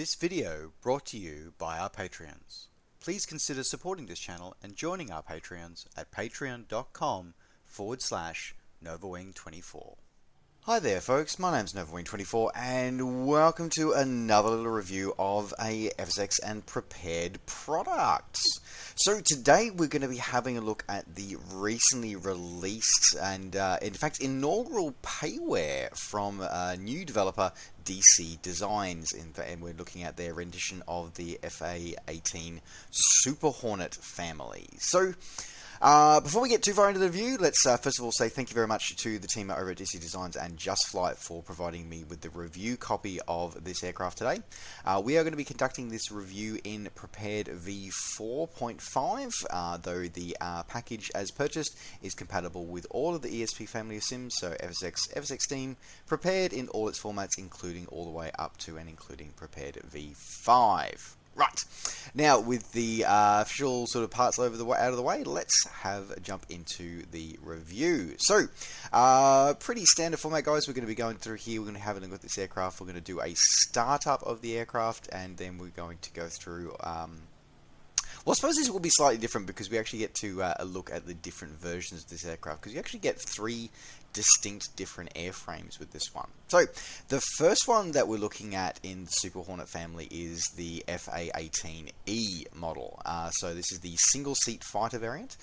This video brought to you by our Patreons. Please consider supporting this channel and joining our Patreons at patreon.com/NovaWing24. Hi there folks, my name's NovaWing24 and welcome to another little review of a FSX and prepared products. So today we're going to be having a look at the recently released and in fact inaugural payware from a new developer DC Designs, and we're looking at their rendition of the A-18 Super Hornet Family. So before we get too far into the review, let's first of all say thank you very much to the team over at DC Designs and Just Flight for providing me with the review copy of this aircraft today. We are going to be conducting this review in Prepared v4.5, though the package as purchased is compatible with all of the ESP family of sims, so FSX, FSX Steam, Prepared in all its formats, including all the way up to and including Prepared v5. Right, now with the official sort of parts out of the way, let's have a jump into the review. So, pretty standard format, guys. We're going to be going through here. We're going to have a look at this aircraft. We're going to do a startup of the aircraft, and then we're going to go through. Well, I suppose this will be slightly different because we actually get to look at the different versions of this aircraft, because you actually get three distinct different airframes with this one. So the first one that we're looking at in the Super Hornet family is the A-18E model. So this is the single seat fighter variant.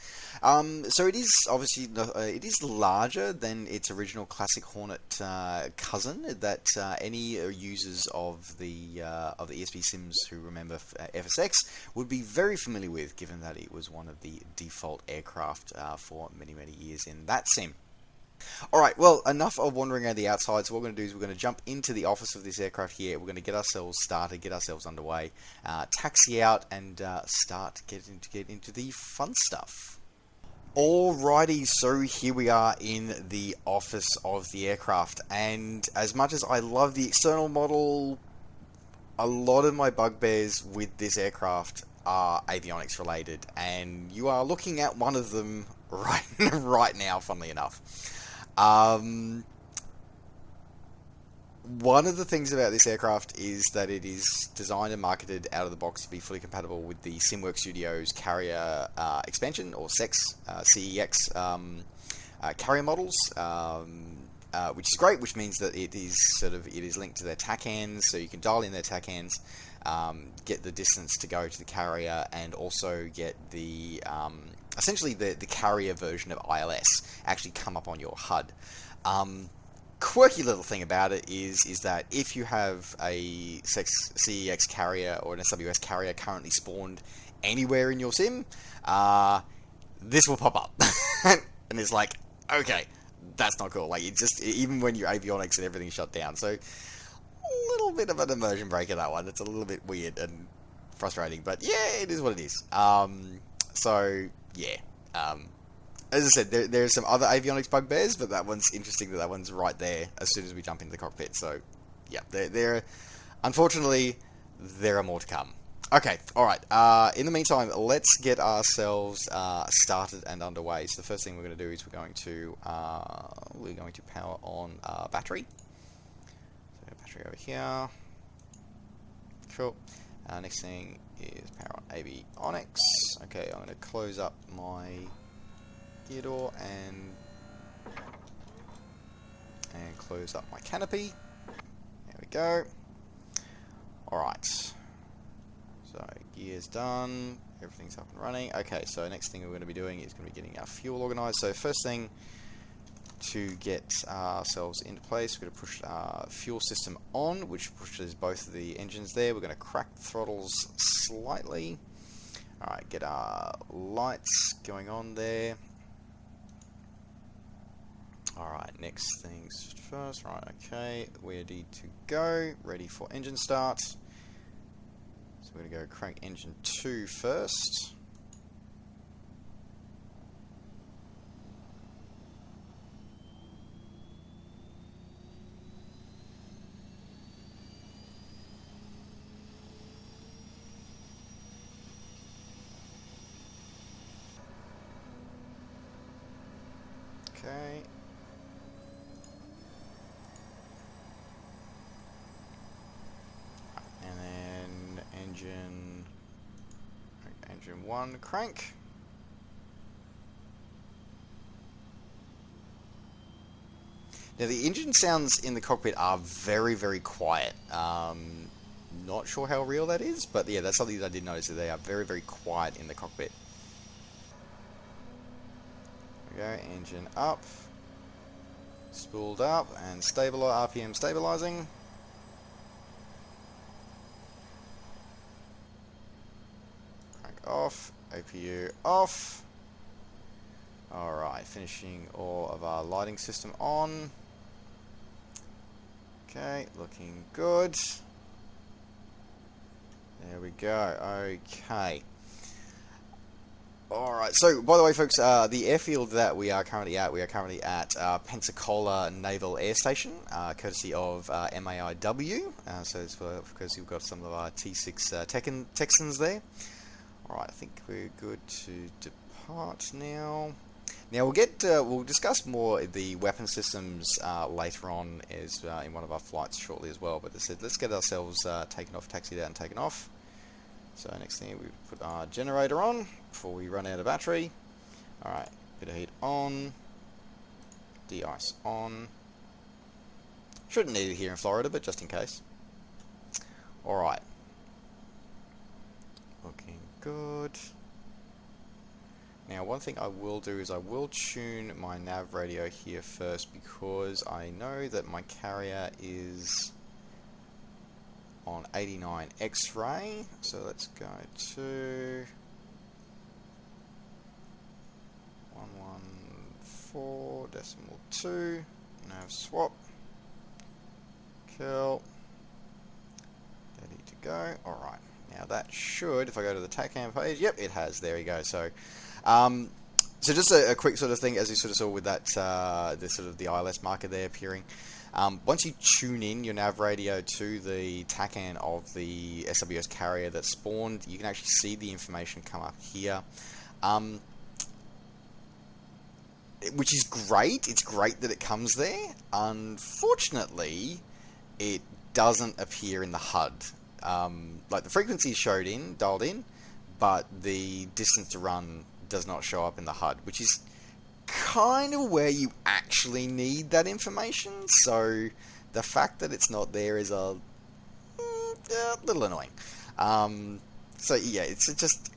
So it is obviously it is larger than its original classic Hornet cousin that any users of the ESP sims who remember FSX would be very familiar with, given that it was one of the default aircraft for many years in that sim. Alright, well, enough of wandering around the outside, so what we're going to do is we're going to jump into the office of this aircraft here. We're going to get ourselves started, get ourselves underway, taxi out, and start get into the fun stuff. Alrighty, so here we are in the office of the aircraft, and as much as I love the external model, a lot of my bugbears with this aircraft are avionics related, and you are looking at one of them right now, funnily enough. One of the things about this aircraft is that it is designed and marketed out of the box to be fully compatible with the SimWorks Studios carrier expansion, or CEX carrier models, which is great, which means that it is linked to their TAC hands, so you can dial in their TAC hands, get the distance to go to the carrier, and also get the essentially the carrier version of ILS actually come up on your HUD. Quirky little thing about it is that if you have a CEX carrier or an SWS carrier currently spawned anywhere in your sim, this will pop up. And it's like, okay, that's not cool. Like, it just, even when your avionics and everything shut down. So, a little bit of an immersion breaker, that one. It's a little bit weird and frustrating, but yeah, it is what it is. So, yeah. As I said, there's some other avionics bugbears, but that one's interesting that one's right there as soon as we jump into the cockpit. So, yeah, unfortunately, there are more to come. Okay, alright. In the meantime, let's get ourselves started and underway. So the first thing we're going to do is we're going to power on battery. So battery over here. Cool. Next thing is power on Avionics. Okay, I'm going to close up my gear door and close up my canopy. There we go. Alright. So gear's done. Everything's up and running. Okay, so next thing we're going to be doing is going to be getting our fuel organized. So first thing, to get ourselves into place, we're going to push our fuel system on, which pushes both of the engines there. We're going to crack the throttles slightly. Alright, get our lights going on there. Alright, next things first. Right, okay, we're ready to go. Ready for engine start. So we're going to go crank engine 2 first. Okay. And then engine 1 crank. Now the engine sounds in the cockpit are very, very quiet. Not sure how real that is, but yeah, that's something that I did notice, that they are very, very quiet in the cockpit. There we go, engine up, spooled up, and RPM stabilizing. Crank off, APU off. Alright, finishing all of our lighting system on. Okay, looking good. There we go, okay. Alright, so by the way folks, the airfield that we are currently at Pensacola Naval Air Station, courtesy of MAIW, so it's because we've got some of our T6 Texans there. Alright, I think we're good to depart now. Now we'll discuss more the weapon systems later on as in one of our flights shortly as well, but let's get ourselves taxied out and taken off. So next thing, we put our generator on before we run out of battery. Alright, bit of heat on, de-ice on. Shouldn't need it here in Florida, but just in case. Alright. Looking good. Now one thing I will do is I will tune my nav radio here first, because I know that my carrier is on 89 X-ray, so let's go to 114.2, nav swap, cool, ready to go. Alright, now that should, if I go to the TACAM page, yep, it has, there we go. So so just a quick sort of thing, as you sort of saw with that, the sort of the ILS marker there appearing. Once you tune in your nav radio to the TACAN of the SWS carrier that's spawned, you can actually see the information come up here, which is great. It's great that it comes there. Unfortunately, it doesn't appear in the HUD. Like the frequency is dialed in, but the distance to run does not show up in the HUD, which is kind of where you actually need that information. So the fact that it's not there is a little annoying. So yeah, it's just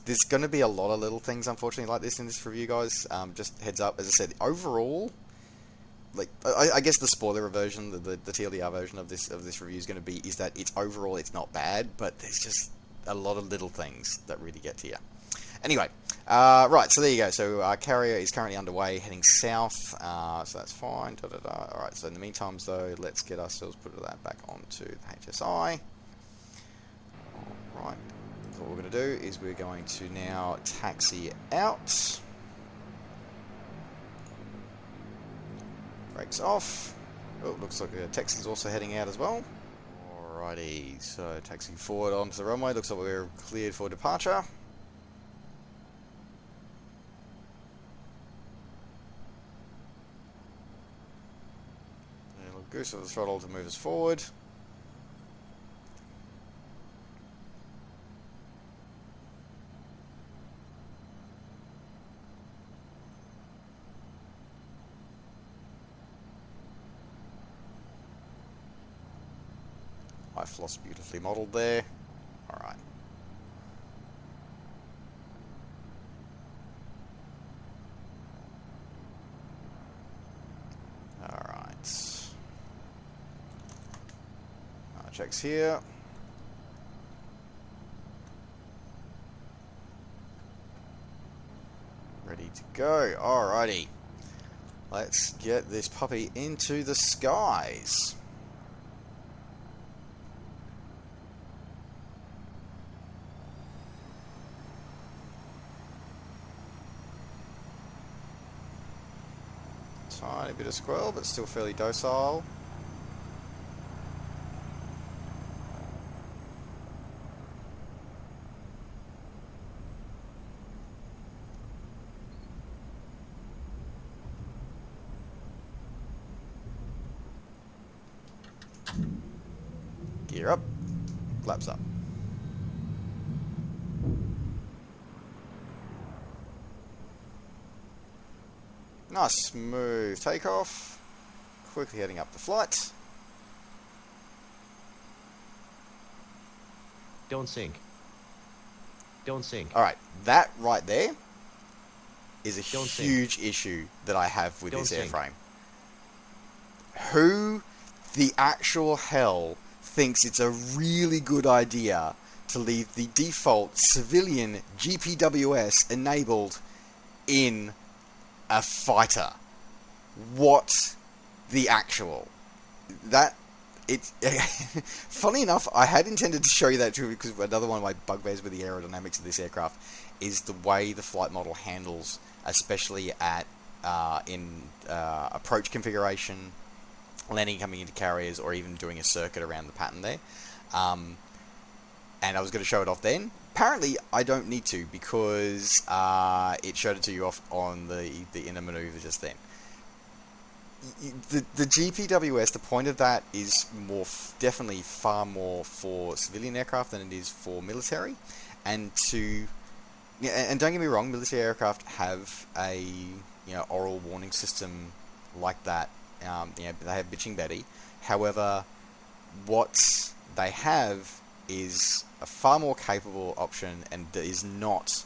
there's going to be a lot of little things unfortunately like this in this review, guys. Just heads up, as I said, overall, like I guess the spoiler version, the TLDR version of this review is going to be that it's overall it's not bad, but there's just a lot of little things that really get to you. Anyway, right, so there you go. So our carrier is currently underway, heading south, so that's fine. Alright, so in the meantime, though, let's get ourselves put that back onto the HSI. Alright, so what we're going to do is we're going to now taxi out. Brakes off. Oh, looks like the Texan's also heading out as well. Alrighty, so taxiing forward onto the runway. Looks like we're cleared for departure. Goose of the throttle to move us forward. IFLOS beautifully modelled there. Alright. Checks here. Ready to go. Alrighty. Let's get this puppy into the skies. Tiny bit of squirrel, but still fairly docile. Gear up, flaps up. Nice smooth takeoff. Quickly heading up the flight. Don't sink. Don't sink. Alright, that right there is a Don't huge issue that I have with Don't this sink. airframe. Who the actual hell thinks it's a really good idea to leave the default civilian GPWS enabled in a fighter? What the actual? That it's funny enough, I had intended to show you that too, because another one of my bugbears with the aerodynamics of this aircraft is the way the flight model handles, especially at in approach configuration, landing coming into carriers, or even doing a circuit around the pattern there. And I was going to show it off then. Apparently, I don't need to, because it showed it to you off on the inner maneuver just then. The GPWS, the point of that is definitely far more for civilian aircraft than it is for military. And don't get me wrong, military aircraft have a oral warning system like that. They have Bitching Betty. However, what they have is a far more capable option, and is not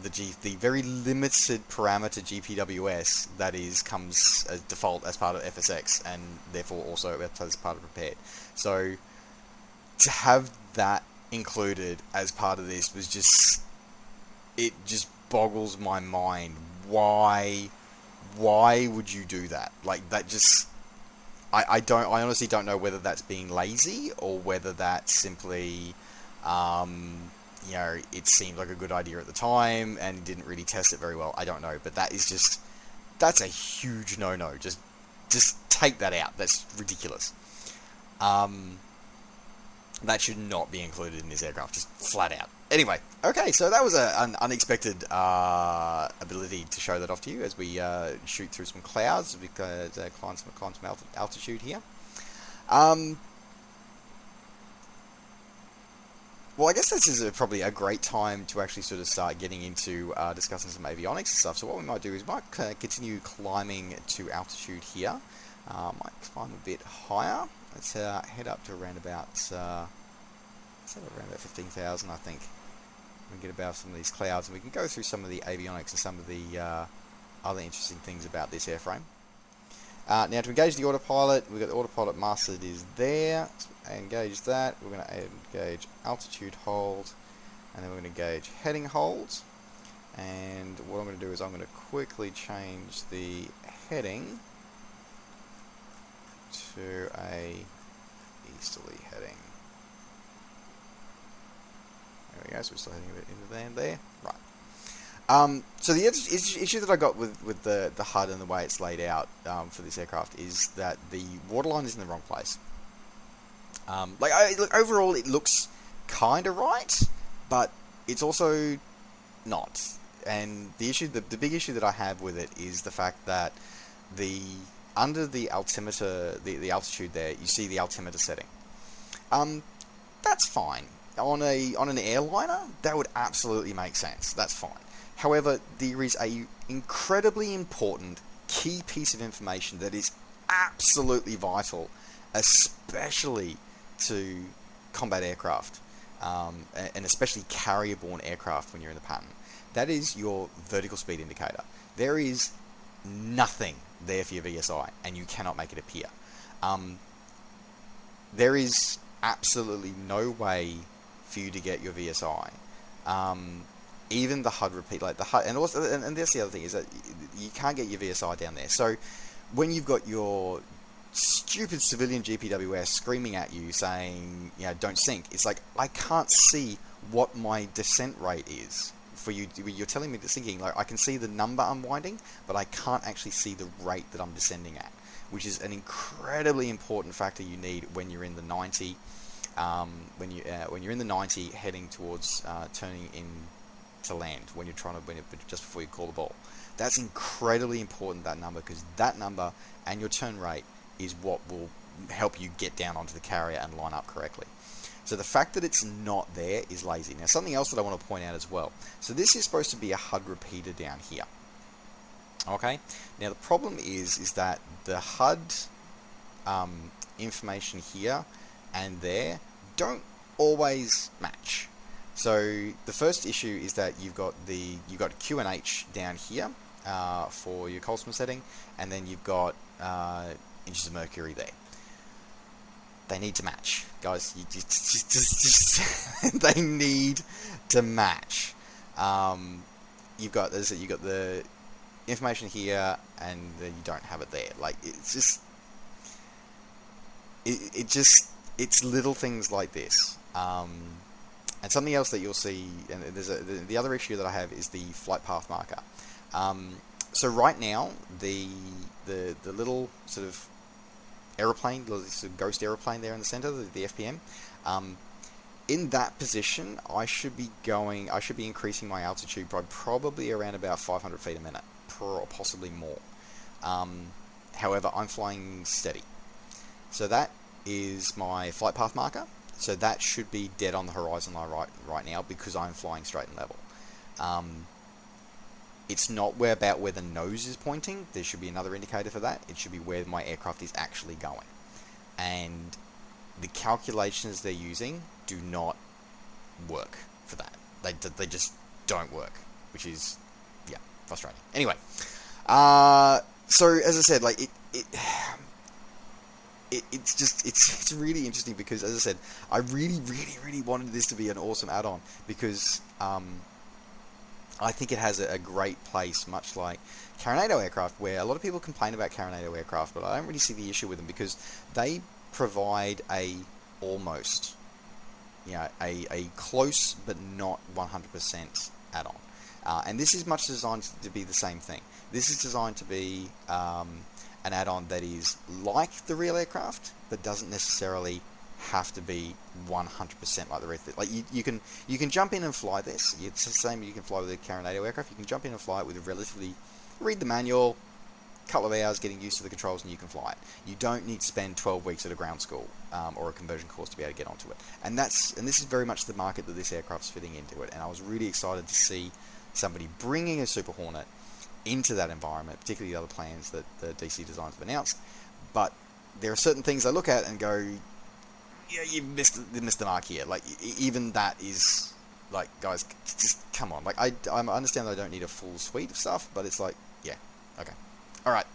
the very limited parameter GPWS that comes as default as part of FSX, and therefore also as part of prepared. So to have that included as part of this was just boggles my mind. Why would you do that? Like, that just I honestly don't know whether that's being lazy, or whether that's simply it seemed like a good idea at the time and didn't really test it very well. I don't know, but that's a huge no-no. Just take that out. That's ridiculous. That should not be included in this aircraft, just flat out. Anyway, okay, so that was an unexpected ability to show that off to you as we shoot through some clouds, because climb some altitude here. Well, I guess this is probably a great time to actually sort of start getting into discussing some avionics and stuff. So what we might do is we might continue climbing to altitude here. Might climb a bit higher. Let's head up to around about, let's around about 15,000, I think. We can get above some of these clouds, and we can go through some of the avionics and some of the other interesting things about this airframe. Now, to engage the autopilot, we've got the autopilot mastered is there. So engage that. We're going to engage altitude hold, and then we're going to engage heading hold. And what I'm going to do is I'm going to quickly change the heading to a easterly heading. There we go, so we're still heading a bit into land there. Right. So the issue that I got with the HUD and the way it's laid out for this aircraft is that the waterline is in the wrong place. Look, overall it looks kind of right, but it's also not. And the big issue that I have with it is the fact that under the altimeter, the altitude there, you see the altimeter setting. That's fine. On an airliner, that would absolutely make sense. That's fine. However, there is a incredibly important key piece of information that is absolutely vital, especially to combat aircraft, and especially carrier-borne aircraft when you're in the pattern. That is your vertical speed indicator. There is nothing there for your VSI, and you cannot make it appear. There is absolutely no way for you to get your VSI. Even the HUD repeat, like the HUD, and that's the other thing, is that you can't get your VSI down there. So when you've got your stupid civilian GPWS screaming at you saying, don't sink, it's like, I can't see what my descent rate is for you. You're telling me that sinking, like, I can see the number unwinding, but I can't actually see the rate that I'm descending at, which is an incredibly important factor you need when you're in the 90. When you're in the 90, heading towards turning in to land, when you're just before you call the ball. That's incredibly important, that number, because that number and your turn rate is what will help you get down onto the carrier and line up correctly. So the fact that it's not there is lazy. Now, something else that I want to point out as well. So this is supposed to be a HUD repeater down here. Okay. Now the problem is that the HUD information here and there don't always match. So the first issue is that you've got Q and H down here for your Colsman setting, and then you've got inches of mercury there. They need to match, guys. You just they need to match. You've got the information here, and then you don't have it there. Like, it's just it's little things like this. And something else that you'll see, and the other issue that I have is the flight path marker. So right now, the little sort of aeroplane, the sort of ghost aeroplane there in the center, the FPM, in that position, I should be increasing my altitude by probably around about 500 feet a minute, or possibly more. However, I'm flying steady. So that is my flight path marker. So that should be dead on the horizon line right now because I'm flying straight and level. It's not about where the nose is pointing. There should be another indicator for that. It should be where my aircraft is actually going. And the calculations they're using do not work for that. They just don't work, which is, yeah, frustrating. Anyway, so as I said, like it's really interesting because, as I said, I really wanted this to be an awesome add-on because I think it has a great place, much like Carronado aircraft, where a lot of people complain about Carronado aircraft, but I don't really see the issue with them because they provide a almost, a close but not 100% add-on. And this is much designed to be the same thing. This is designed to be an add-on that is like the real aircraft, but doesn't necessarily have to be 100% like the real. Like you can jump in and fly this. It's the same you can fly with a Carronado aircraft. You can jump in and fly it with read the manual, couple of hours getting used to the controls, and you can fly it. You don't need to spend 12 weeks at a ground school or a conversion course to be able to get onto it. And this is very much the market that this aircraft's fitting into it. And I was really excited to see somebody bringing a Super Hornet into that environment, particularly the other plans that the DC Designs have announced. But there are certain things I look at and go, yeah, you missed the mark here. Like, even that is, like, guys, just come on. Like, I understand that I don't need a full suite of stuff, but it's like, yeah, okay. Alright,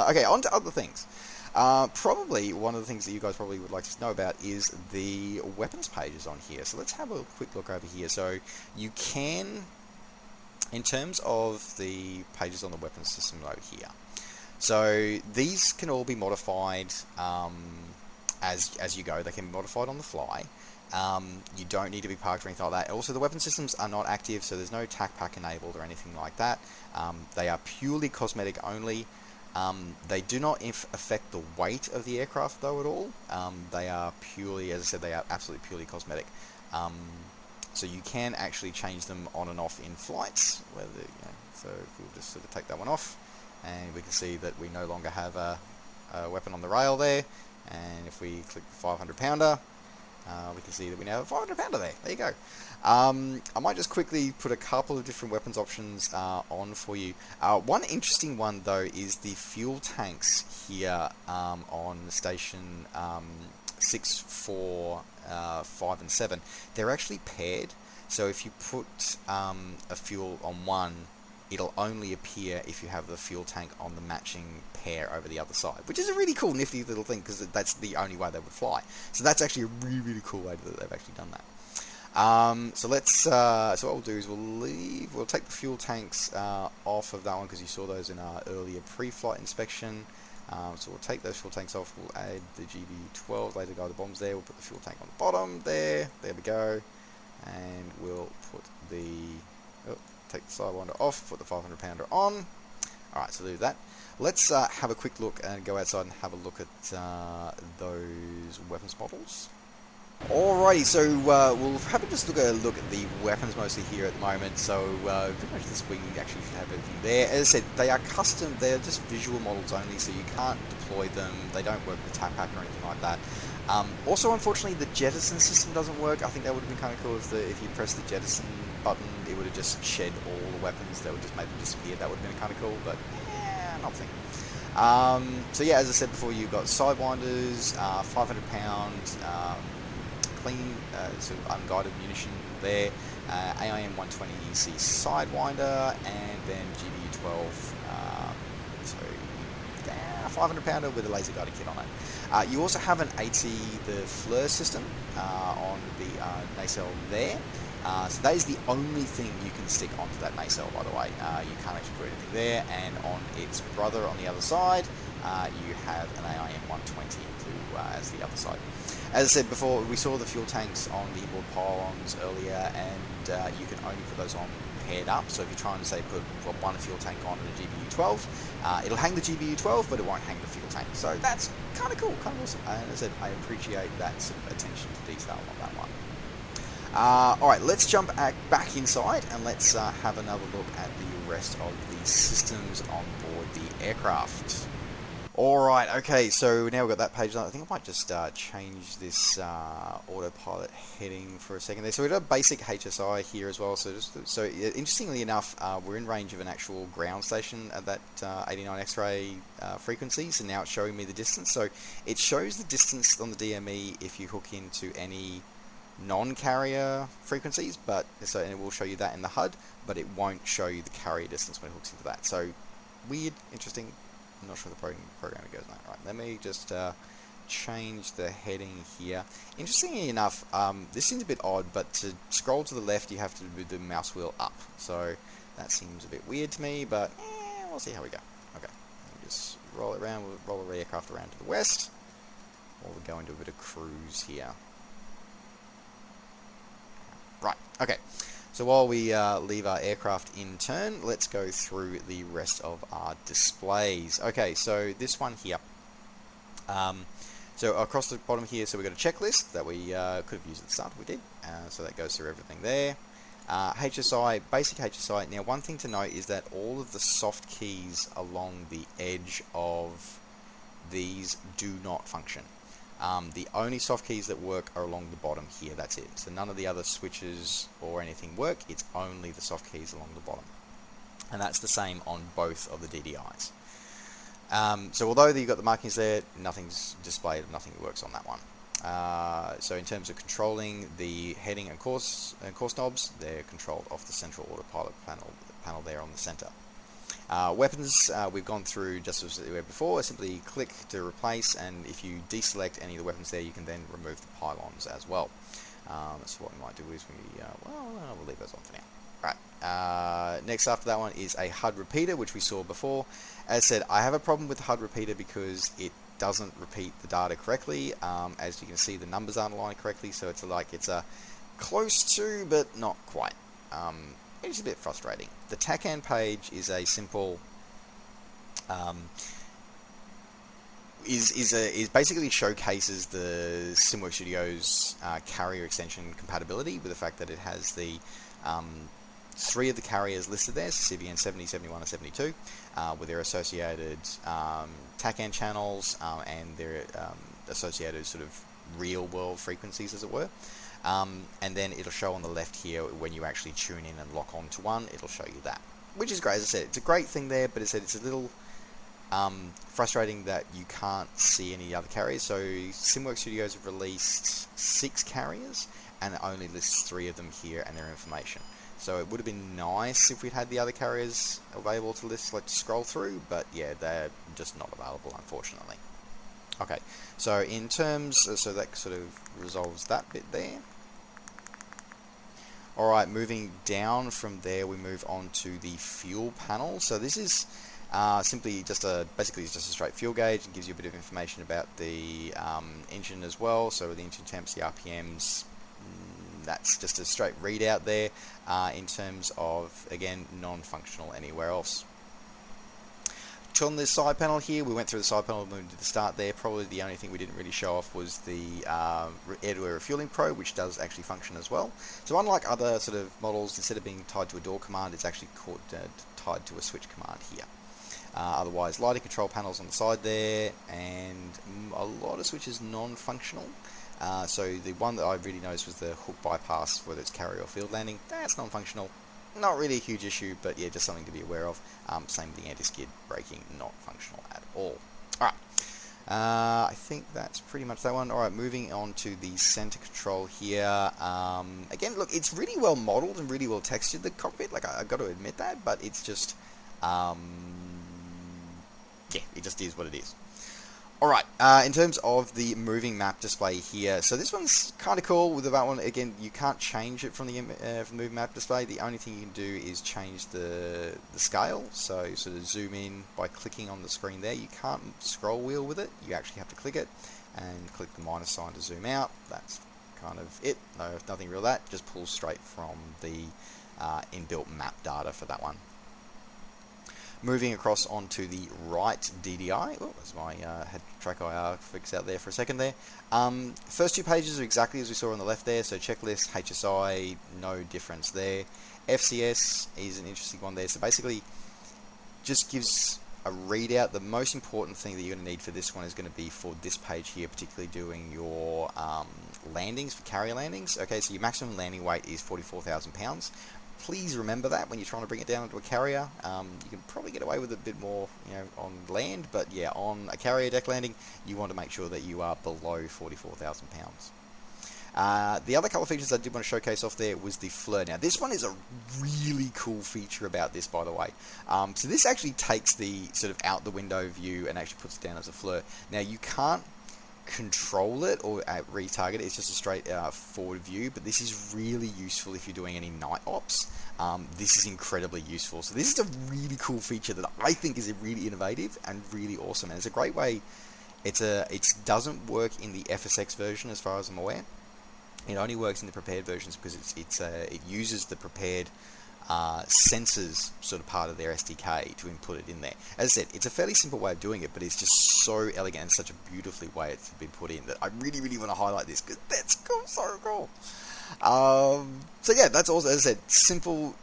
okay, on to other things. Probably one of the things that you guys probably would like to know about is the weapons pages on here. So let's have a quick look over here. So you can, in terms of the pages on the weapons system over here, so these can all be modified as you go. They can be modified on the fly. You don't need to be parked or anything like that. Also, the weapon systems are not active, so there's no TAC pack enabled or anything like that. They are purely cosmetic only. They do not affect the weight of the aircraft, though, at all. They are purely, as I said, they are absolutely purely cosmetic. So you can actually change them on and off in flights. So if we'll just sort of take that one off, and we can see that we no longer have a weapon on the rail there. And if we click the 500 pounder, we can see that we now have a 500 pounder there. There you go. I might just quickly put a couple of different weapons options on for you. One interesting one, though, is the fuel tanks here on station 6, 4, 5 and 7. They're actually paired, so if you put a fuel on one, it'll only appear if you have the fuel tank on the matching pair over the other side, which is a really cool, nifty little thing, because that's the only way they would fly. So that's actually a really cool way that they've actually done that. So let's, so what we'll do is we'll take the fuel tanks off of that one, because you saw those in our earlier pre-flight inspection. So we'll take those fuel tanks off, we'll add the GB12 laser guided bombs there, we'll put the fuel tank on the bottom there we go, and we'll put the, take the Sidewinder off, put the 500 pounder on. Alright, so do that. Let's have a quick look and go outside and have a look at those weapons models. Alrighty, so we'll have a just look at the weapons mostly here at the moment. So pretty much this week we actually should have everything there. As I said, they are custom, they're just visual models only, so you can't deploy them, they don't work with TAP pack or anything like that. Also, unfortunately, the jettison system doesn't work. I think that would have been kind of cool if you press the jettison button, it would have just shed all the weapons. That would just made them disappear. That would have been kind of cool, but yeah, nothing. So yeah, as I said before, you've got sidewinders, 500-pound clean, sort of unguided munition there, AIM-120C Sidewinder, and then GBU-12, so 500-pounder with a laser guiding kit on it. You also have an AT, the FLIR system on the nacelle there. So that is the only thing you can stick onto that nacelle, by the way. You can't actually put anything there, and on its brother on the other side, you have an AIM-120 as the other side. As I said before, we saw the fuel tanks on the inboard pylons earlier, and you can only put those on paired up. So if you're trying to say put one fuel tank on and a GBU-12, it'll hang the GBU-12, but it won't hang the fuel tank. So that's kind of cool, kind of awesome. And as I said, I appreciate that sort of attention to detail on that one. Alright, let's jump back inside and let's have another look at the rest of the systems on board the aircraft. Alright, okay, so now we've got that page done. I think I might just change this autopilot heading for a second there. So we've got a basic HSI here as well. So interestingly enough, we're in range of an actual ground station at that 89 X-ray frequency. So now it's showing me the distance. So it shows the distance on the DME if you hook into any non-carrier frequencies, and it will show you that in the HUD, but it won't show you the carrier distance when it hooks into that. So weird, interesting. I'm not sure the program goes on that. Right, let me just change the heading here. Interestingly enough, this seems a bit odd, but to scroll to the left you have to move the mouse wheel up. So that seems a bit weird to me, but we'll see how we go. Okay, let me just roll it around. We'll roll the aircraft around to the west, or we'll go into a bit of cruise here. Right, okay. So while we leave our aircraft in turn, let's go through the rest of our displays. Okay, so this one here. So across the bottom here, so we've got a checklist that we could have used at the start, we did. So that goes through everything there. HSI, basic HSI. Now one thing to note is that all of the soft keys along the edge of these do not function. The only soft keys that work are along the bottom here, that's it. So none of the other switches or anything work, it's only the soft keys along the bottom. And that's the same on both of the DDIs. So although you've got the markings there, nothing's displayed, nothing works on that one. So in terms of controlling the heading and course knobs, they're controlled off the central autopilot panel there on the center. Weapons, we've gone through just as we were before. Simply click to replace, and if you deselect any of the weapons there, you can then remove the pylons as well. So what we might do is we'll leave those on for now. Right. Next after that one is a HUD repeater, which we saw before. As I said, I have a problem with the HUD repeater because it doesn't repeat the data correctly. As you can see, the numbers aren't aligned correctly, so it's a close to, but not quite. It's a bit frustrating. The TACAN page is a simple, is basically showcases the SimWorks Studios carrier extension compatibility with the fact that it has the 3 of the carriers listed there, so CBN 70, 71, and 72, with their associated TACAN channels and their associated sort of real-world frequencies, as it were. And then it'll show on the left here when you actually tune in and lock onto one, it'll show you that, which is great. As I said, it's a great thing there, but as I said, it's a little frustrating that you can't see any other carriers. So SimWorks Studios have released 6 carriers, and it only lists 3 of them here and their information. So it would have been nice if we'd had the other carriers available to list, like to scroll through, but yeah, they're just not available, unfortunately. Okay, so in terms, so that sort of resolves that bit there. Alright, moving down from there, we move on to the fuel panel. So this is simply just basically it's just a straight fuel gauge and gives you a bit of information about the engine as well. So the engine temps, the RPMs, that's just a straight readout there in terms of, again, non-functional anywhere else. On this side panel here, we went through the side panel and moved to the start there. Probably the only thing we didn't really show off was the air-to-air refueling probe, which does actually function as well. So unlike other sort of models, instead of being tied to a door command, it's actually tied to a switch command here. Otherwise, lighting control panels on the side there, and a lot of switches non-functional. So the one that I really noticed was the hook bypass, whether it's carry or field landing. That's non-functional. Not really a huge issue, but yeah, just something to be aware of. Same with the anti-skid braking, not functional at all. Alright, I think that's pretty much that one. Alright, moving on to the center control here. Again, look, it's really well modeled and really well textured, the cockpit. Like, I've got to admit that, but it's just, yeah, it just is what it is. Alright, in terms of the moving map display here, so this one's kind of cool. With that one, again, you can't change it from the moving map display. The only thing you can do is change the scale, so sort of zoom in by clicking on the screen there. You can't scroll wheel with it, you actually have to click it, and click the minus sign to zoom out. That's kind of it. No, nothing real that, just pulls straight from the inbuilt map data for that one. Moving across onto the right DDI. Oh, as my had track IR fix out there for a second there. First two pages are exactly as we saw on the left there. So checklist, HSI, no difference there. FCS is an interesting one there. So basically, just gives a readout. The most important thing that you're going to need for this one is going to be for this page here, particularly doing your landings, for carrier landings. Okay, so your maximum landing weight is 44,000 pounds. Please remember that when you're trying to bring it down into a carrier. You can probably get away with a bit more, on land, but yeah, on a carrier deck landing, you want to make sure that you are below 44,000 pounds. The other couple of features I did want to showcase off there was the flare. Now, this one is a really cool feature about this, by the way. So this actually takes the sort of out the window view and actually puts it down as a flare. Now, you can't control it or retarget it. It's just a straight forward view, but this is really useful if you're doing any night ops. This is incredibly useful. So this is a really cool feature that I think is really innovative and really awesome, and it's a great way. It doesn't work in the FSX version as far as I'm aware. It only works in the prepared versions because it uses the prepared sensors sort of part of their SDK to input it in there. As I said, it's a fairly simple way of doing it, but it's just so elegant and such a beautifully way it's been put in that I really, really want to highlight this because that's cool, so cool. So yeah, that's also, as I said, simple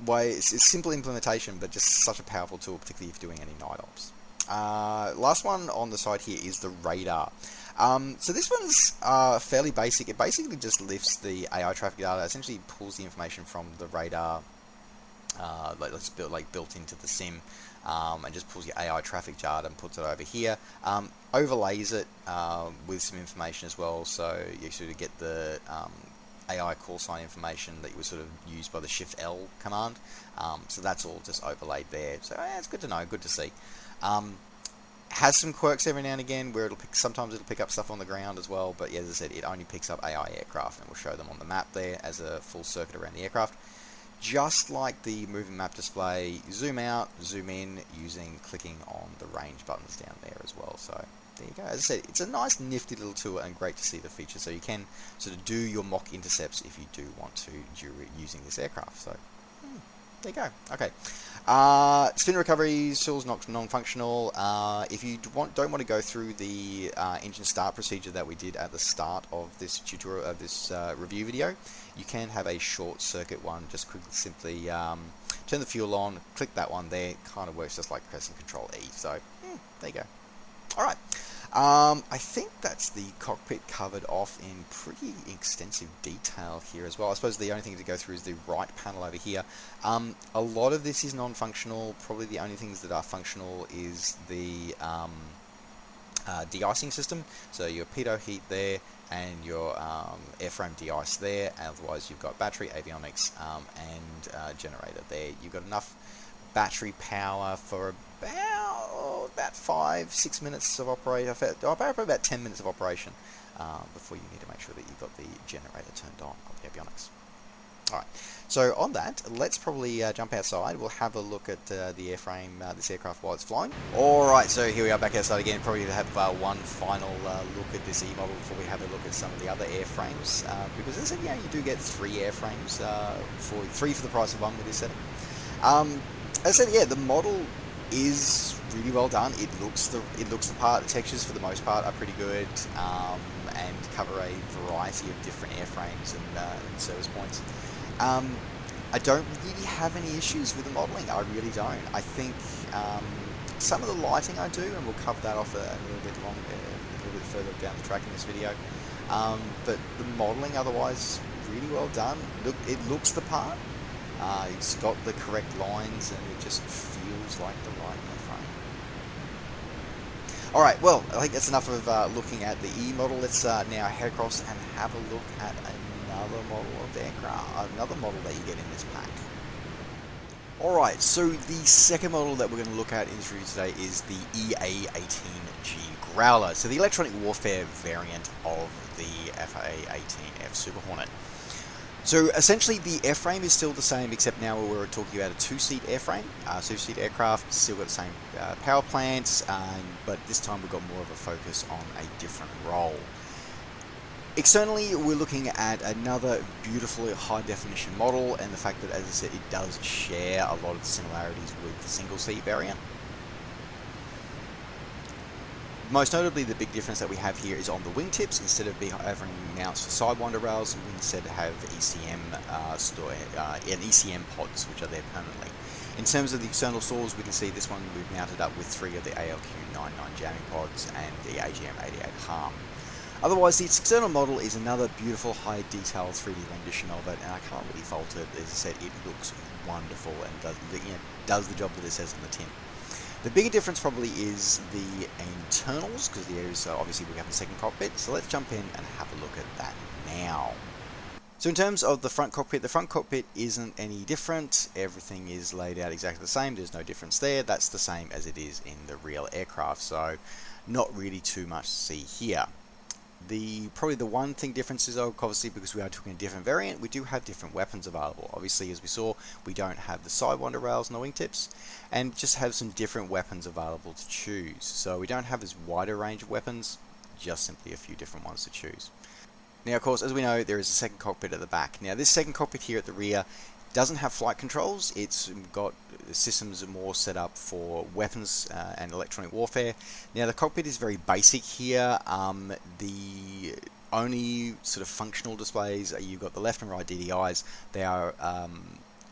way. It's simple implementation, but just such a powerful tool, particularly if you're doing any night ops. Last one on the side here is the radar. So this one's fairly basic. It basically just lifts the AI traffic data, essentially pulls the information from the radar, built into the sim, and just pulls your AI traffic data and puts it over here. Overlays it with some information as well, so you sort of get the AI call sign information that you would sort of use by the Shift L command. So that's all just overlaid there. So it's good to know, good to see. Has some quirks every now and again where sometimes it'll pick up stuff on the ground as well, but yeah, as I said, it only picks up AI aircraft, and we'll show them on the map there as a full circuit around the aircraft. Just like the moving map display, zoom out, zoom in using clicking on the range buttons down there as well. So there you go. As I said, it's a nice nifty little tool and great to see the feature. So you can sort of do your mock intercepts if you do want to using this aircraft. So there you go. Okay. Spin recovery still is not non-functional. If you don't want to go through the engine start procedure that we did at the start of this tutorial, of this review video, you can have a short circuit one. Just simply turn the fuel on, click that one there. Kind of works just like pressing Control E. So there you go. All right. I think that's the cockpit covered off in pretty extensive detail here as well. I suppose the only thing to go through is the right panel over here. A lot of this is non-functional. Probably the only things that are functional is the de-icing system. So your pitot heat there and your airframe de-ice there. Otherwise you've got battery, avionics, and generator there. You've got enough battery power for about 5-6 minutes of operation, probably about 10 minutes of operation before you need to make sure that you've got the generator turned on the avionics. Alright, so on that, let's probably jump outside. We'll have a look at the airframe, this aircraft while it's flying. Alright, so here we are back outside again. Probably to have one final look at this E-model before we have a look at some of the other airframes. Because as I said, you do get 3 airframes, three for the price of one with this setting. As I said, yeah, the model is really well done. It looks the part. The textures for the most part are pretty good, and cover a variety of different airframes and service points. I don't really have any issues with the modelling. I really don't. I think some of the lighting I do, and we'll cover that off a little bit further down the track in this video. But the modelling otherwise really well done. Look, it looks the part. It's got the correct lines, and it just feels like the right airframe. Alright, well, I think that's enough of looking at the E model. Let's now head across and have a look at another model of the aircraft, another model that you get in this pack. Alright, so the second model that we're going to look at in this review today is the EA-18G Growler, so the electronic warfare variant of the A-18F Super Hornet. So essentially the airframe is still the same, except now we're talking about a two-seat airframe. Two-seat aircraft, still got the same power plants, but this time we've got more of a focus on a different role. Externally, we're looking at another beautiful high-definition model, and the fact that, as I said, it does share a lot of the similarities with the single-seat variant. Most notably, the big difference that we have here is on the wingtips. Instead of having mounts for sidewinder rails, we instead have ECM and ECM pods, which are there permanently. In terms of the external stalls, we can see this one we've mounted up with 3 of the ALQ99 jamming pods and the AGM88 harm. Otherwise, the external model is another beautiful high detail 3D rendition of it, and I can't really fault it. As I said, it looks wonderful and does the job that it says on the tin. The bigger difference probably is the internals, because there's obviously we have the second cockpit, so let's jump in and have a look at that now. So in terms of the front cockpit isn't any different. Everything is laid out exactly the same. There's no difference there. That's the same as it is in the real aircraft, so not really too much to see here. Probably the one thing difference is obviously because we are talking a different variant, we do have different weapons available. Obviously, as we saw, we don't have the sidewinder rails and the wingtips, and just have some different weapons available to choose. So we don't have as wide a range of weapons, just simply a few different ones to choose. Now, of course, as we know, there is a second cockpit at the back. Now, this second cockpit here at the rear doesn't have flight controls. It's got systems more set up for weapons and electronic warfare. Now, the cockpit is very basic here. The only sort of functional displays, you've got the left and right DDIs. They are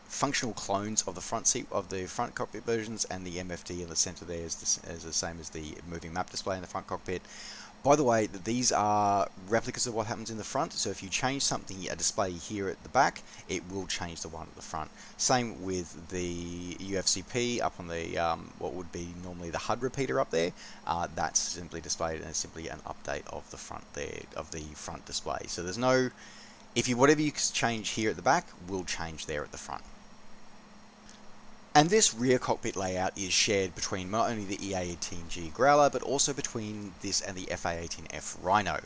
functional clones of the front cockpit versions, and the MFD in the center there is the same as the moving map display in the front cockpit. By the way, these are replicas of what happens in the front, so if you change something, a display here at the back, it will change the one at the front. Same with the UFCP up on the what would be normally the HUD repeater up there. That's simply displayed, and it's simply an update of the front there, of the front display. So there's no, whatever you change here at the back will change there at the front. And this rear cockpit layout is shared between not only the EA-18G Growler, but also between this and the F-18F Rhino.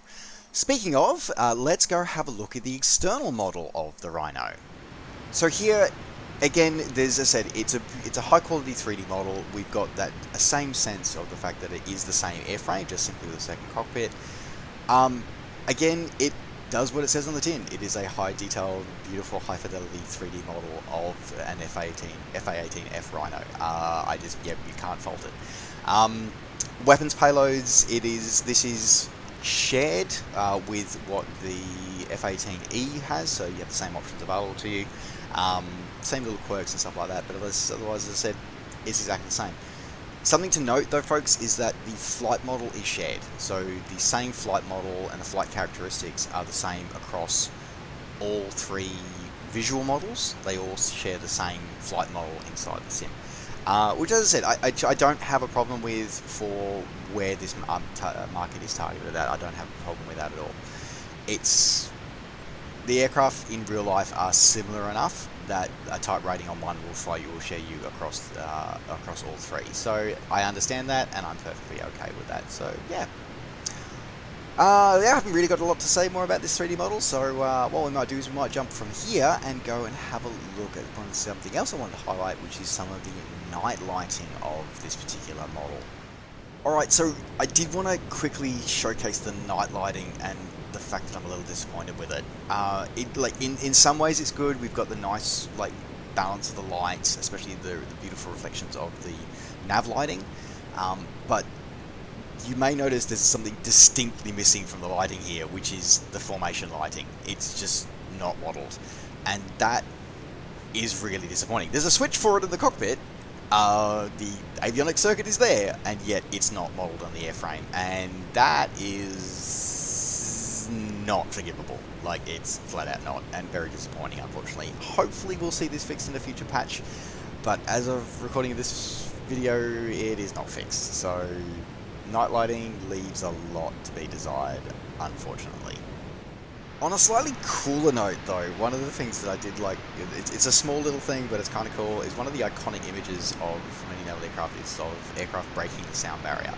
Speaking of, let's go have a look at the external model of the Rhino. So here, again, as I said, it's a high quality 3D model. We've got that same sense of the fact that it is the same airframe, just simply with a second cockpit. Again, it does what it says on the tin. It is a high detailed, beautiful, high fidelity 3D model of an F-18F Rhino. You can't fault it. Weapons payloads, this is shared with what the F-18E has, so you have the same options available to you. Same little quirks and stuff like that, but otherwise, as I said, it's exactly the same. Something to note though, folks, is that the flight model is shared. So the same flight model and the flight characteristics are the same across all 3 visual models. They all share the same flight model inside the sim. Which, as I said, I don't have a problem with for where this market is targeted at. I don't have a problem with that at all. The aircraft in real life are similar enough that a type rating on one will share you across all 3. So I understand that, and I'm perfectly okay with that. So yeah. I haven't really got a lot to say more about this 3D model, so what we might do is we might jump from here and go and have a look at something else I wanted to highlight, which is some of the night lighting of this particular model. Alright, so I did want to quickly showcase the night lighting and the fact that I'm a little disappointed with it. In some ways it's good. We've got the nice balance of the lights, especially the beautiful reflections of the nav lighting, but you may notice there's something distinctly missing from the lighting here, which is the formation lighting. It's just not modelled, and that is really disappointing. There's a switch for it in the cockpit, the avionics circuit is there, and yet it's not modelled on the airframe, and that is not forgivable. Like, it's flat out not, and very disappointing, unfortunately. Hopefully we'll see this fixed in a future patch, but as of recording of this video, it is not fixed. So night lighting leaves a lot to be desired, unfortunately. On a slightly cooler note, though, one of the things that I did like, it's a small little thing, but it's kind of cool, is one of the iconic images of many naval aircraft is of aircraft breaking the sound barrier.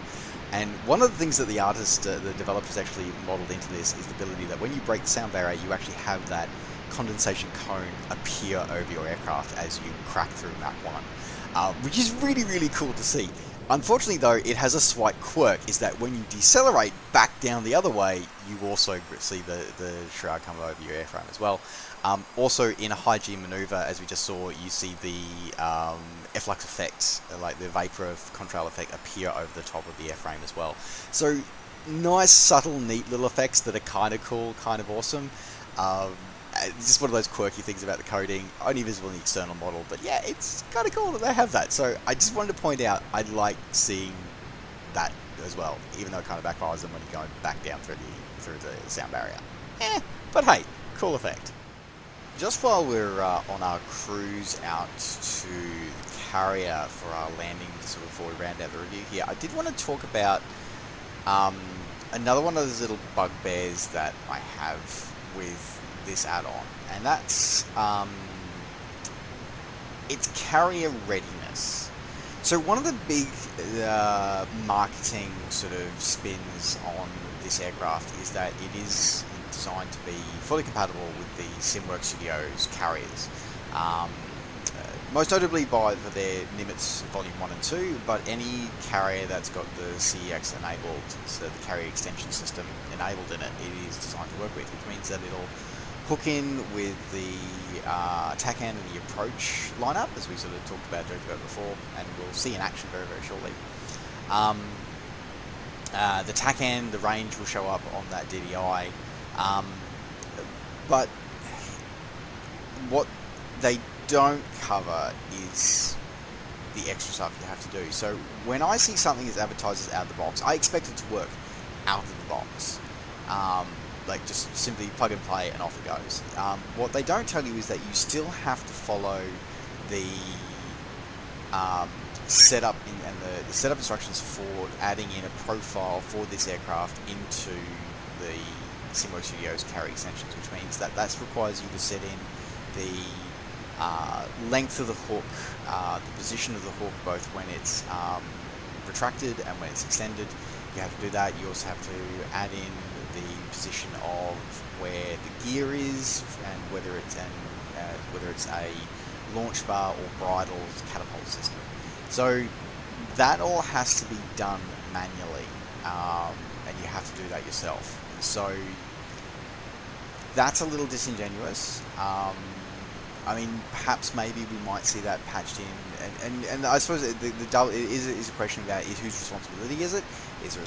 And one of the things that the artist, the developers actually modeled into this is the ability that when you break the sound barrier, you actually have that condensation cone appear over your aircraft as you crack through Mach 1, which is really, really cool to see. Unfortunately, though, it has a slight quirk, is that when you decelerate back down the other way, you also see the shroud come over your airframe as well. Also, in a high G maneuver, as we just saw, you see the efflux effect, like the vapor of contrail effect, appear over the top of the airframe as well. So, nice, subtle, neat little effects that are kind of cool, kind of awesome. It's just one of those quirky things about the coding, only visible in the external model, but yeah, it's kind of cool that they have that. So I just wanted to point out, I like seeing that as well, even though it kind of backfires them when you're going back down through the sound barrier. But hey, cool effect. Just while we're on our cruise out to the carrier for our landing, sort of before we round out the review here, I did want to talk about another one of those little bugbears that I have with this add-on, and that's its carrier readiness. So one of the big marketing sort of spins on this aircraft is that it is designed to be fully compatible with the SimWorks Studios carriers, most notably for their Nimitz Volume 1 and 2, but any carrier that's got the CEX enabled, so the carrier extension system enabled in it, it is designed to work with, which means that it'll hook in with the TACAN and the approach lineup, as we sort of talked about before, and we'll see in action very, very shortly. The TACAN, the range will show up on that DDI, but what they don't cover is the extra stuff you have to do. So when I see something that's advertised as out of the box, I expect it to work out of the box. Like just simply plug and play and off it goes. What they don't tell you is that you still have to follow the setup and the setup instructions for adding in a profile for this aircraft into the SimWorks Studios carrier extensions, which means that requires you to set in the length of the hook, the position of the hook, both when it's retracted and when it's extended. You have to do that. You also have to add in the position of where the gear is and whether it's a launch bar or bridle catapult system. So that all has to be done manually, and you have to do that yourself. So that's a little disingenuous. I mean, perhaps maybe we might see that patched in, and I suppose the double is a question about whose responsibility is it? Is it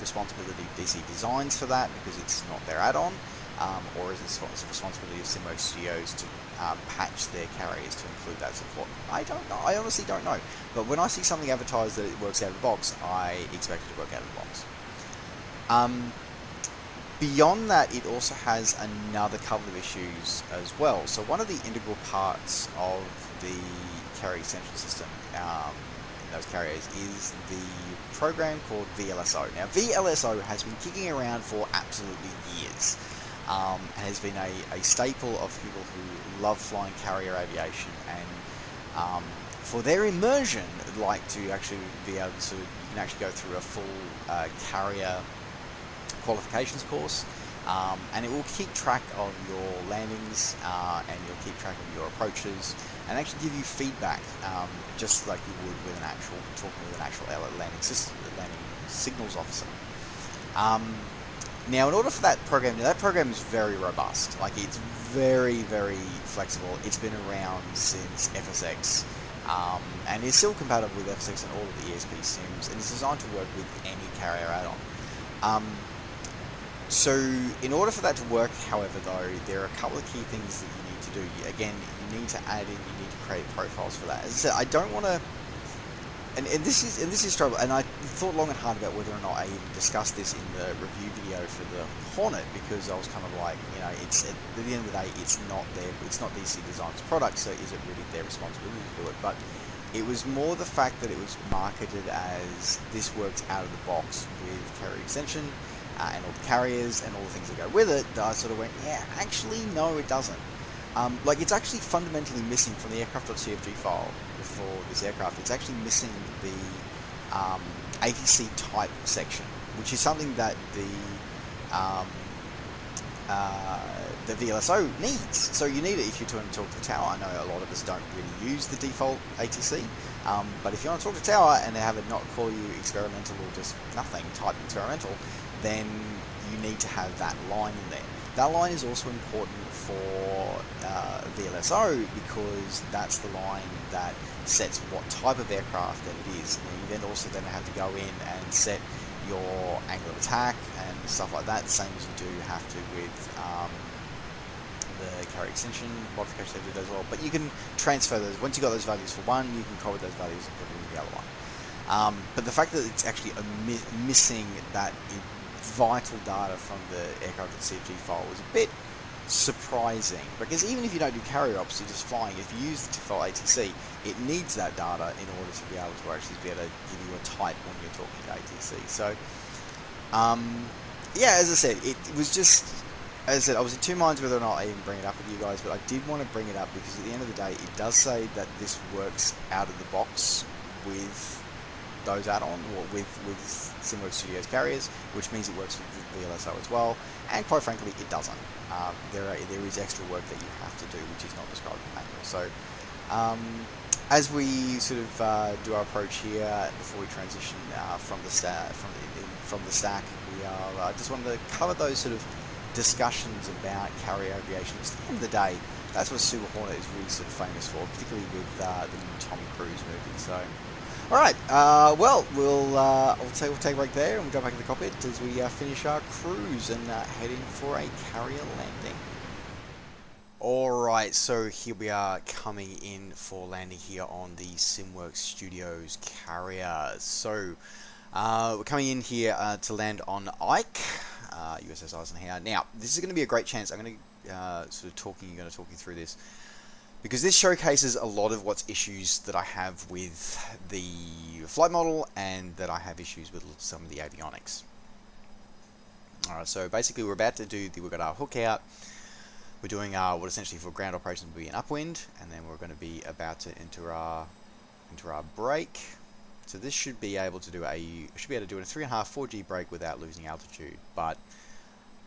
responsibility of DC Designs for that because it's not their add-on, or is it the responsibility of SimWorks Studios to patch their carriers to include that support? I don't know. I honestly don't know. But when I see something advertised that it works out of the box, I expect it to work out of the box. Beyond that, it also has another couple of issues as well. So one of the integral parts of the carrier extension system in those carriers is the program called VLSO. Now, VLSO has been kicking around for absolutely years. And has been a staple of people who love flying carrier aviation, and for their immersion, like to actually be able to, you can actually go through a full carrier qualifications course, and it will keep track of your landings, and you'll keep track of your approaches, and actually give you feedback, just like you would with talking with an actual landing signals officer. Now, in order for that program is very robust. Like, it's very, very flexible. It's been around since FSX, and it's still compatible with FSX and all of the ESP sims, and it's designed to work with any carrier add-on. So, in order for that to work, however, though, there are a couple of key things that you need to do. Again, you need to add in, you need to create profiles for that. As I said, I don't want to and this is trouble. And I thought long and hard about whether or not I even discussed this in the review video for the Hornet, because I was kind of like, you know, it's at the end of the day, it's not DC Design's product, so is it really their responsibility to do it? But it was more the fact that it was marketed as this works out of the box with carrier extension and all the carriers and all the things that go with it. That I sort of went, yeah, actually, no, it doesn't. Like, it's actually fundamentally missing from the aircraft.cfg file for this aircraft. It's actually missing the ATC type section, which is something that the VLSO needs. So you need it if you're trying to talk to the tower. I know a lot of us don't really use the default ATC, but if you want to talk to the tower and they have it not call you experimental or just nothing, type experimental, then you need to have that line in there. That line is also important for VLSO, because that's the line that sets what type of aircraft that it is. And you then also have to go in and set your angle of attack and stuff like that, the same as you do have to with the carrier extension modification they do as well. But you can transfer those. Once you got those values for one, you can copy those values and put it in the other one. But the fact that it's actually missing that vital data from the aircraft.cfg file was a bit surprising, because even if you don't do carrier ops, you're just flying. If you use the default ATC, it needs that data in order to be able to actually be able to give you a type when you're talking to ATC. So, yeah, as I said, it was just, as I said, I was in two minds whether or not I even bring it up with you guys, but I did want to bring it up because at the end of the day, it does say that this works out of the box with those add-on, or with SimWorks Studios carriers, which means it works with the VLSO as well, and quite frankly, it doesn't. There is extra work that you have to do, which is not described in the manual. So, as we sort of do our approach here before we transition from the stack, we are just wanted to cover those sort of discussions about carrier aviation. At the end of the day, that's what Super Hornet is really sort of famous for, particularly with the new Tom Cruise movie. So, all right, well, we'll take a break there, and we'll go back to the cockpit as we finish our cruise and head in for a carrier landing. Alright, so here we are coming in for landing here on the SimWorks Studios carrier. So, we're coming in here to land on Ike, USS Eisenhower. Now, this is going to be a great chance. I'm going to sort of talk you through this, because this showcases a lot of what's issues that I have with the flight model, and that I have issues with some of the avionics. Alright, so basically we're about to do, we've got our hook out. We're doing what essentially for ground operations will be an upwind, and then we're going to be about to enter our brake. So this should be able to do a 3.5, 4G brake without losing altitude, but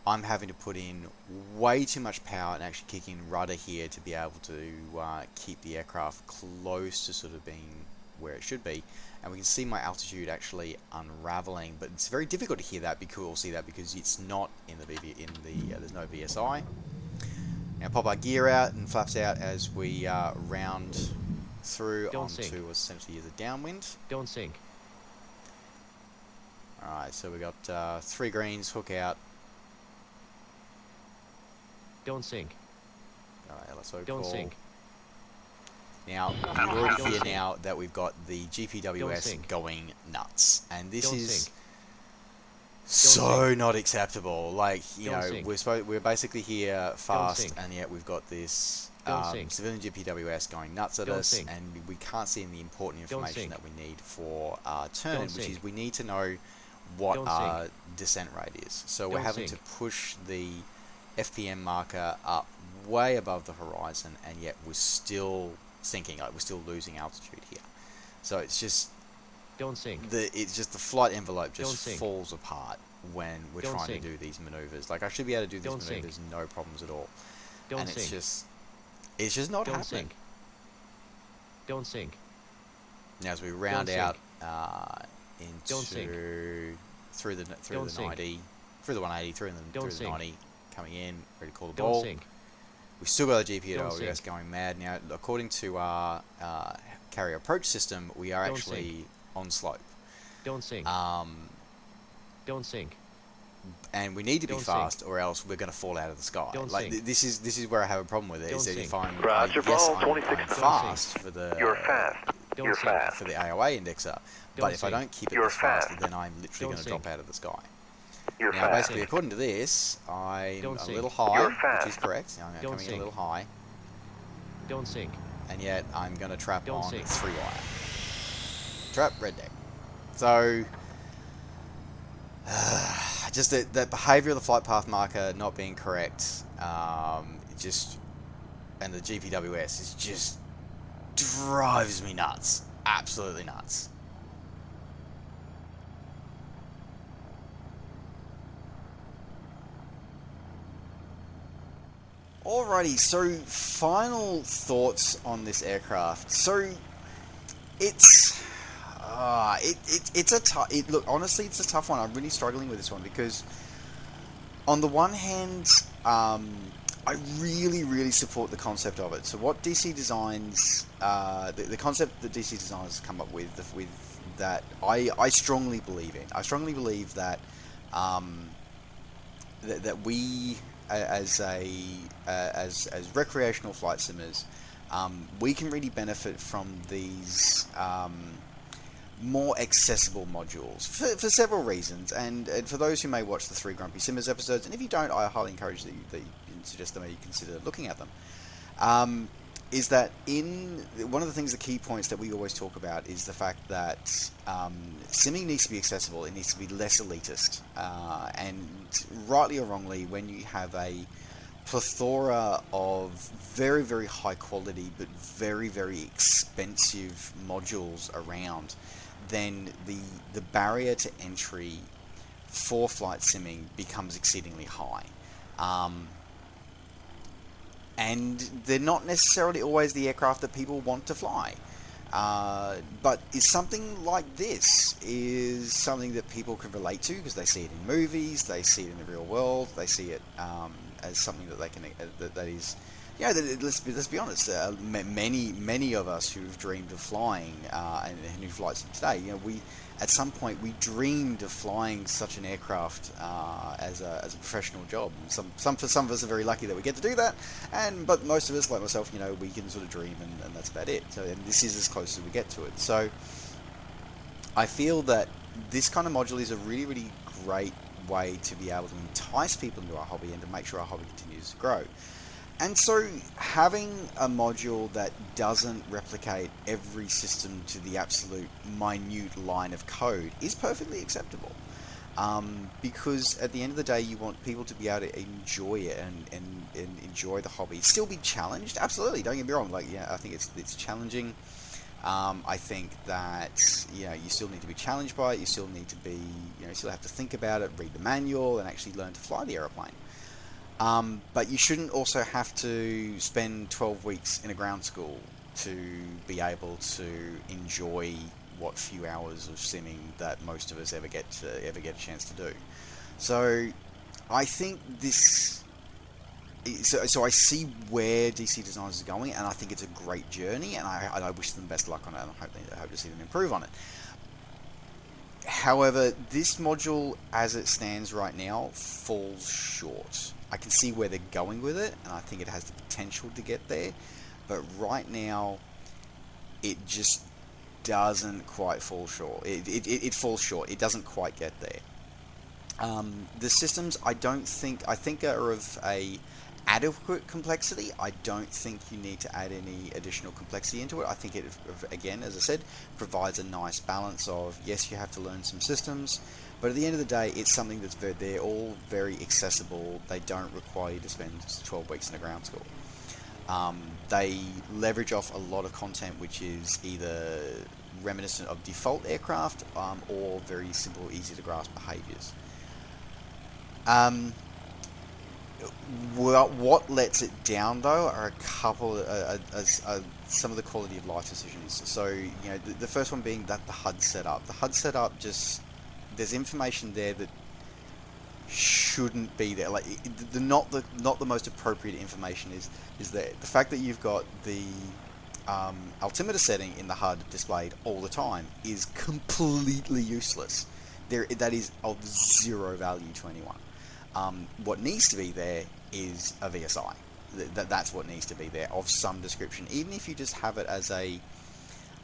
I'm having to put in way too much power and actually kick in rudder here to be able to keep the aircraft close to sort of being where it should be. And we can see my altitude actually unraveling, but it's very difficult to hear that because it's not in there's no VSI. Now pop our gear out and flaps out as we round through onto essentially the downwind. Don't sink. Alright, so we got 3 greens, hook out. Don't sink. Alright, LSO Don't call. sink. Now, you already hear now that we've got the GPWS going nuts. And this is so not acceptable. Like, you know, we're basically here fast, and yet we've got this civilian GPWS going nuts at us, and we can't see any important information that we need for our turn, which is we need to know what our descent rate is. So we're having to push the FPM marker up way above the horizon, and yet we're still sinking. Like, we're still losing altitude here. So it's just it's just the flight envelope just falls apart when we're trying to do these maneuvers. Like, I should be able to do these maneuvers no problems at all, and it's just not happening. Don't sink. Now as we round out into through the 90, through the 180, through the 90, coming in, ready to call the ball. We've still got the GPWS going mad. Now, according to our carrier approach system, we are actually on slope. Don't sink. Don't sink. And we need to be fast, or else we're going to fall out of the sky. Like, this is where I have a problem with it. Is that if I'm fast for the Don't sync. for the AOA indexer. But if I don't keep it this fast, then I'm literally going to drop out of the sky. Now, basically, according to this, I'm a little high, which is correct. I'm coming in a little high. Don't sync. And yet, I'm going to trap on 3-wire. Trap, red deck. So, just the behavior of the flight path marker not being correct, and the GPWS is just drives me nuts. Absolutely nuts. Alrighty, so final thoughts on this aircraft. So it's a tough. Look, honestly, it's a tough one. I'm really struggling with this one because, on the one hand, I really support the concept of it. So what DC Designs, the concept that DC Designers come up with that, I strongly believe in. I strongly believe that that we as recreational flight simmers, we can really benefit from these more accessible modules for several reasons, and for those who may watch the 3 Grumpy Simmers episodes, and if you don't, I highly encourage that you suggest that you consider looking at them. Is that one of the things, the key points that we always talk about is the fact that simming needs to be accessible. It needs to be less elitist, and rightly or wrongly, when you have a plethora of very high quality but very expensive modules around, then the barrier to entry for flight simming becomes exceedingly high. And they're not necessarily always the aircraft that people want to fly. But is something like this is something that people can relate to because they see it in movies, they see it in the real world, they see it as something that they can that is, you know, let's be honest. Many of us who've dreamed of flying and who fly today, you know, at some point we dreamed of flying such an aircraft as a professional job. For some of us are very lucky that we get to do that, but most of us, like myself, you know, we can sort of dream and that's about it. So, and this is as close as we get to it. So I feel that this kind of module is a really great way to be able to entice people into our hobby and to make sure our hobby continues to grow. And so having a module that doesn't replicate every system to the absolute minute line of code is perfectly acceptable. Because at the end of the day, you want people to be able to enjoy it and enjoy the hobby. Still be challenged, absolutely. Don't get me wrong. Like, yeah, I think it's challenging. I think that, you know, you still need to be challenged by it. You still need to be, you know, you still have to think about it, read the manual, and actually learn to fly the aeroplane. But you shouldn't also have to spend 12 weeks in a ground school to be able to enjoy what few hours of simming that most of us ever get a chance to do. So I think this. So I see where DC Designers are going, and I think it's a great journey, and I wish them best luck on it, and I hope to see them improve on it. However, this module, as it stands right now, falls short. I can see where they're going with it, and I think it has the potential to get there, but right now, it just doesn't quite fall short. It falls short. It doesn't quite get there. The systems, I think are of a adequate complexity. I don't think you need to add any additional complexity into it. I think it, again, as I said, provides a nice balance of, yes, you have to learn some systems, but at the end of the day, it's something that's they're all very accessible. They don't require you to spend 12 weeks in a ground school. They leverage off a lot of content which is either reminiscent of default aircraft or very simple, easy to grasp behaviors. What lets it down, though, are a couple some of the quality of life decisions. So, you know, the first one being that the HUD setup. The HUD setup, just there's information there that shouldn't be there. Like not the most appropriate information is there. The fact that you've got the altimeter setting in the HUD displayed all the time is completely useless. That is of zero value to anyone. What needs to be there is a VSI. That's what needs to be there of some description. Even if you just have it as a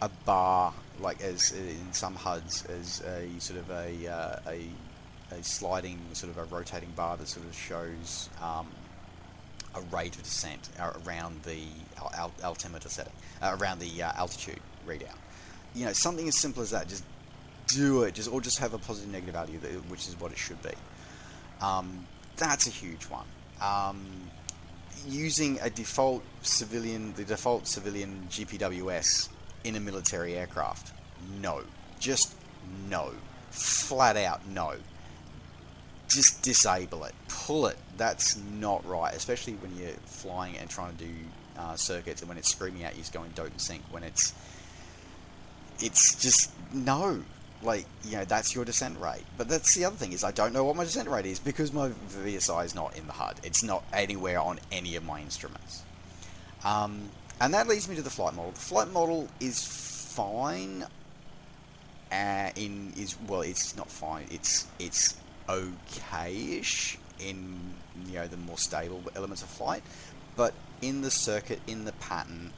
a bar, like as in some HUDs, as a sort of a sliding, sort of a rotating bar that sort of shows a rate of descent around the altimeter setting, around the altitude readout. Something as simple as that. Just do it, or just have a positive negative value, which is what it should be. That's a huge one. Using the default civilian GPWS in a military aircraft, no, just no, flat out no. Just disable it, pull it. That's not right, especially when you're flying and trying to do circuits, and when it's screaming at you, it's going don't sync. When it's just no. That's your descent rate. But that's the other thing, is I don't know what my descent rate is because my VSI is not in the HUD. It's not anywhere on any of my instruments. And that leads me to the flight model. The flight model is fine. It's not fine. It's okay-ish in the more stable elements of flight, but in the circuit, in the pattern,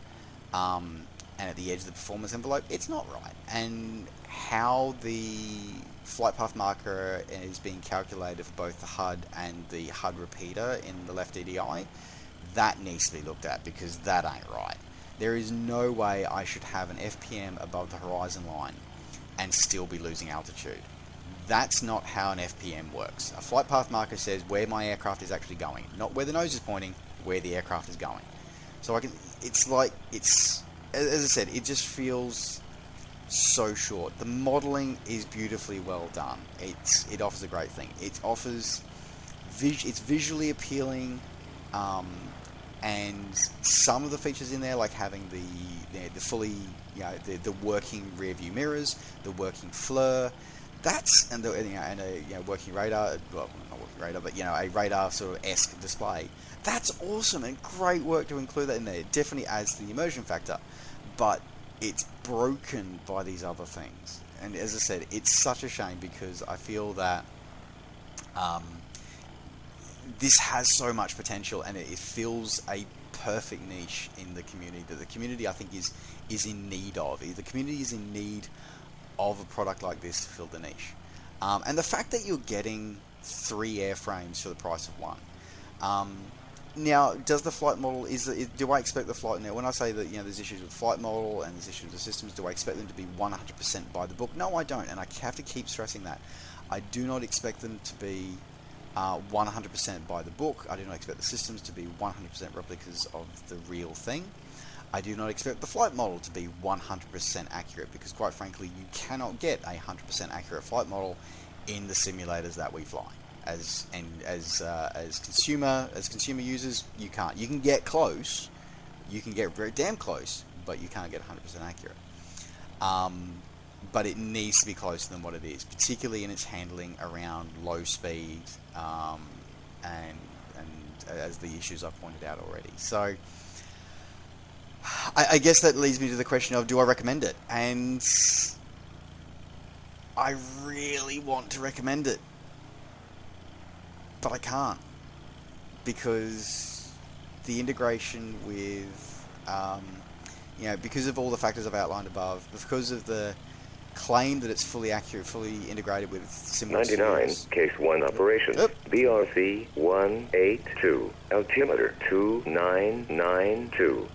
and at the edge of the performance envelope, it's not right. And how the flight path marker is being calculated for both the HUD and the HUD repeater in the left EDI, that needs to be looked at, because that ain't right. There is no way I should have an FPM above the horizon line and still be losing altitude. That's not how an FPM works. A flight path marker says where my aircraft is actually going, not where the nose is pointing, where the aircraft is going. So as I said, it just feels so short. The modelling is beautifully well done. It offers a great thing. It offers it's visually appealing, and some of the features in there, like having the fully the working rear view mirrors, the working FLIR, and a working radar. Well, not working radar, but a radar sort of esque display. That's awesome and great work to include that in there. It definitely adds to the immersion factor, but it's broken by these other things. And as I said, it's such a shame, because I feel that this has so much potential, and it fills a perfect niche in the community that the community, I think, is in need of. The community is in need of a product like this to fill the niche. And the fact that you're getting 3 airframes for the price of 1. Now, does the flight model, do I expect the flight, now when I say that there's issues with flight model and there's issues with the systems, do I expect them to be 100% by the book? No, I don't, and I have to keep stressing that. I do not expect them to be 100% by the book. I do not expect the systems to be 100% replicas of the real thing. I do not expect the flight model to be 100% accurate, because quite frankly, you cannot get a 100% accurate flight model in the simulators that we fly. As consumer users, you can't. You can get close, you can get very damn close, but you can't get 100% accurate. But it needs to be closer than what it is, particularly in its handling around low speed, and as the issues I've pointed out already. So I guess that leads me to the question of, do I recommend it? And I really want to recommend it, but I can't, because the integration with, because of all the factors I've outlined above, because of the claim that it's fully accurate, fully integrated with similar 99, studios. Case 1 operations. BRC 182, altimeter 2992.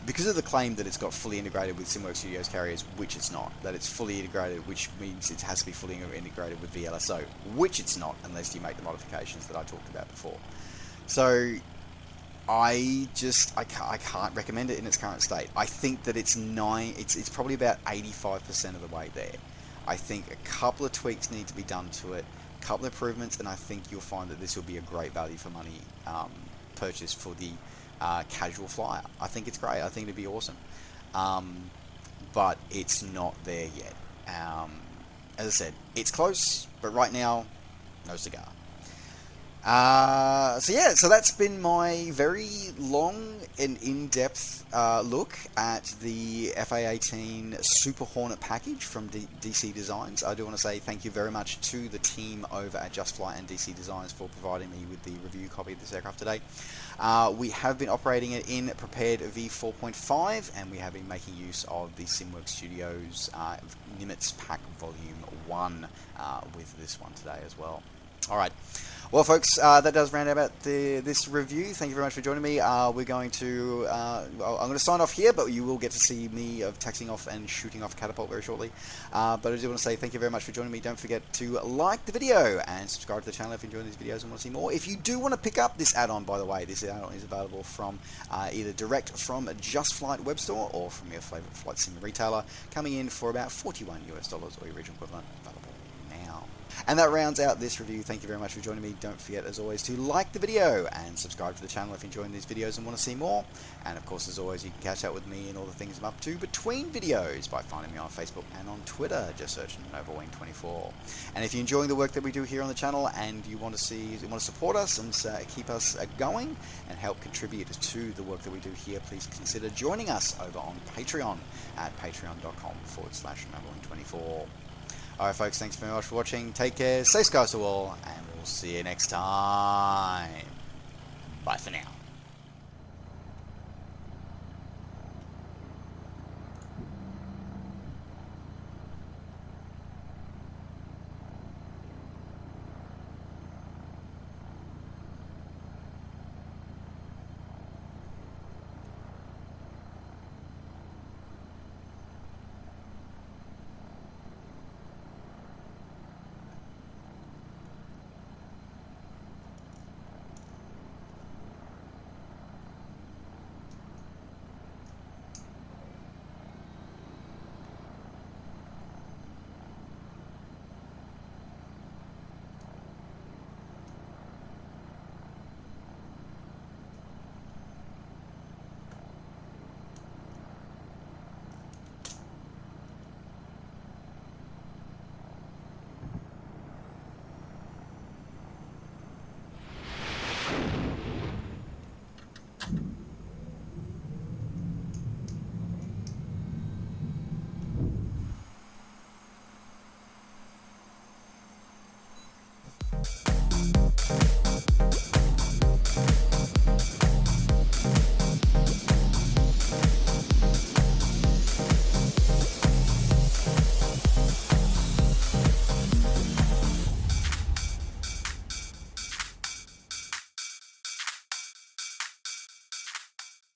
Because of the claim that it's got fully integrated with SimWorks Studios carriers, which it's not, that it's fully integrated, which means it has to be fully integrated with VLSO, which it's not, unless you make the modifications that I talked about before. So I can't recommend it in its current state. I think that it's probably about 85% of the way there. I think a couple of tweaks need to be done to it, a couple of improvements, and I think you'll find that this will be a great value for money purchase for the casual flyer. I think it's great. I think it'd be awesome. But it's not there yet. As I said, it's close, but right now, no cigar. So yeah, so that's been my very long and in-depth look at the FA-18 Super Hornet package from DC Designs. I do want to say thank you very much to the team over at Just Flight and DC Designs for providing me with the review copy of this aircraft today. We have been operating it in Prepared V4.5, and we have been making use of the SimWorks Studios Nimitz Pack Volume 1 with this one today as well. Alright, well folks, that does round out this review. Thank you very much for joining me. We're going to, I'm going to sign off here, but you will get to see me taxiing off and shooting off Catapult very shortly. But I do want to say thank you very much for joining me. Don't forget to like the video and subscribe to the channel if you're enjoying these videos and want to see more. If you do want to pick up this add-on, by the way, this add-on is available from either direct from Just Flight web store or from your favorite flight sim retailer, coming in for about $41 US or your regional equivalent, available now. And that rounds out this review. Thank you very much for joining me. Don't forget, as always, to like the video and subscribe to the channel if you're enjoying these videos and want to see more. And of course, as always, you can catch up with me and all the things I'm up to between videos by finding me on Facebook and on Twitter. Just search NovaWing24. And if you're enjoying the work that we do here on the channel and you want to support us and keep us going and help contribute to the work that we do here, please consider joining us over on Patreon at patreon.com/NovaWing24. Alright folks, thanks very much for watching. Take care, safe skies to all, and we'll see you next time. Bye for now.